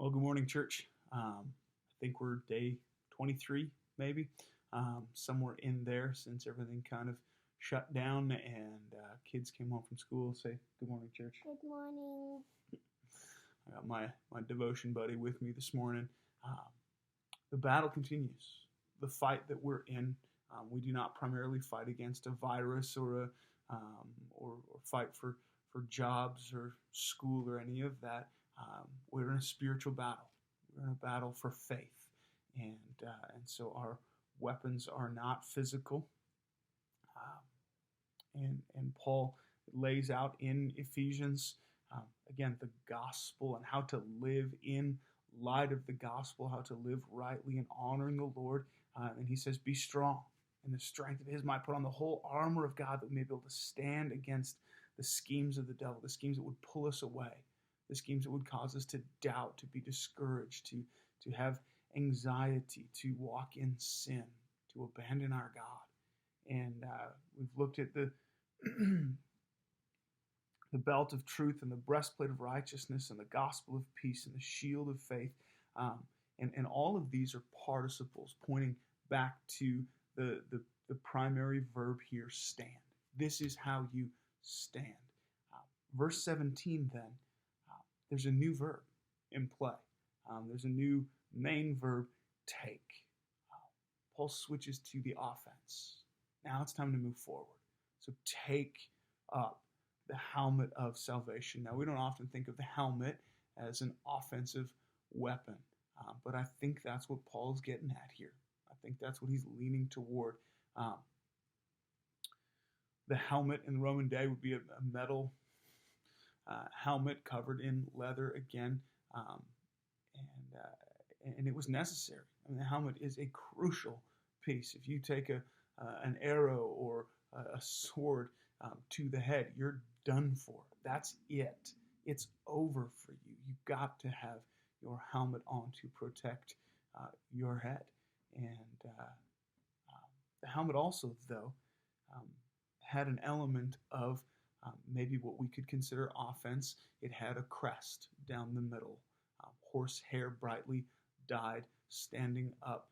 Well, good morning, church. I think we're day 23, maybe, somewhere in there since everything kind of shut down and kids came home from school. Say good morning, church. Good morning. I got my devotion buddy with me this morning. Um, the battle continues. The fight that we're in. We do not primarily fight against a virus or or fight for jobs or school or any of that. We're in a spiritual battle. We're in a battle for faith, and so our weapons are not physical. And Paul lays out in Ephesians again the gospel and how to live in light of the gospel, how to live rightly and honoring the Lord. And he says, "Be strong in the strength of His might. Put on the whole armor of God that we may be able to stand against the schemes of the devil, the schemes that would pull us away, the schemes that would cause us to doubt, to be discouraged, to have anxiety, to walk in sin, to abandon our God." And we've looked at the the belt of truth and the breastplate of righteousness and the gospel of peace and the shield of faith. And all of these are participles pointing back to the primary verb here, stand. This is how you stand. Verse 17 then, there's a new verb in play. There's a new main verb, take. Paul switches to the offense. Now it's time to move forward. So take up the helmet of salvation. Now we don't often think of the helmet as an offensive weapon, but I think that's what Paul's getting at here. I think that's what he's leaning toward. The helmet in the Roman day would be a metal helmet covered in leather again, and it was necessary. I mean, the helmet is a crucial piece. If you take an arrow or a sword to the head, you're done for. That's it. It's over for you. You've got to have your helmet on to protect your head. And the helmet also, though, had an element of maybe what we could consider offense. It had a crest down the middle, horsehair brightly dyed, standing up,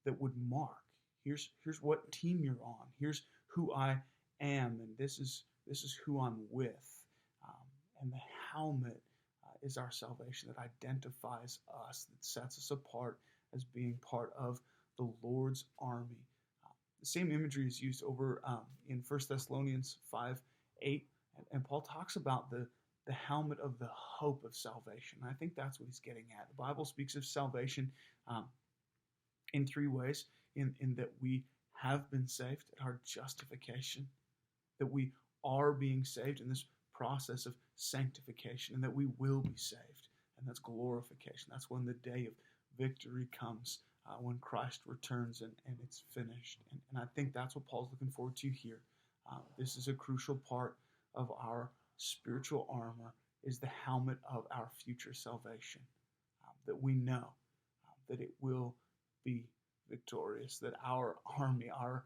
that would mark. Here's what team you're on. Here's who I am, and this is who I'm with. And the helmet is our salvation that identifies us, that sets us apart as being part of the Lord's army. The same imagery is used over in 1 Thessalonians 5:8, and Paul talks about the helmet of the hope of salvation. And I think that's what he's getting at. The Bible speaks of salvation in three ways: in that we have been saved at our justification, that we are being saved in this process of sanctification, and that we will be saved, and that's glorification. That's when the day of victory comes, when Christ returns and it's finished. And I think that's what Paul's looking forward to here. This is a crucial part of our spiritual armor, is the helmet of our future salvation, that we know that it will be victorious, that our army, our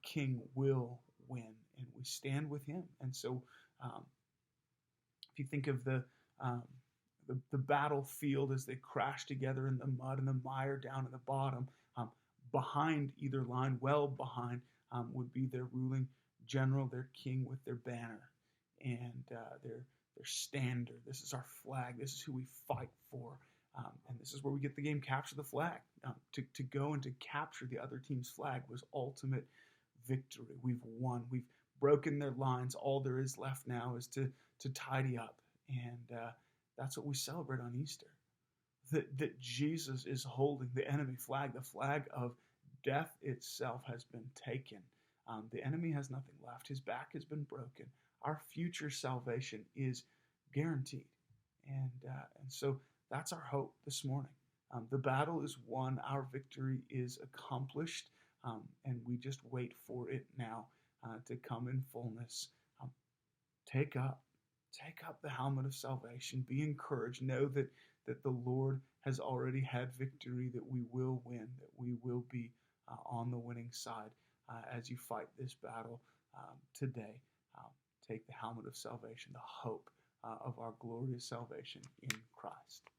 king will win, and we stand with him. And so if you think of the battlefield as they crash together in the mud and the mire down at the bottom, behind either line, well behind, would be their ruling general, their king with their banner and their standard. This is our flag. This is who we fight for. And this is where we get the game Capture the Flag. To go and to capture the other team's flag was ultimate victory. We've won. We've broken their lines. All there is left now is to tidy up. And that's what we celebrate on Easter. That Jesus is holding the enemy flag. The flag of death itself has been taken. The enemy has nothing left. His back has been broken. Our future salvation is guaranteed. And so that's our hope this morning. The battle is won. Our victory is accomplished. And we just wait for it now to come in fullness. Take up the helmet of salvation. Be encouraged. Know that the Lord has already had victory, that we will win, that we will be on the winning side as you fight this battle today. Take the helmet of salvation, the hope of our glorious salvation in Christ.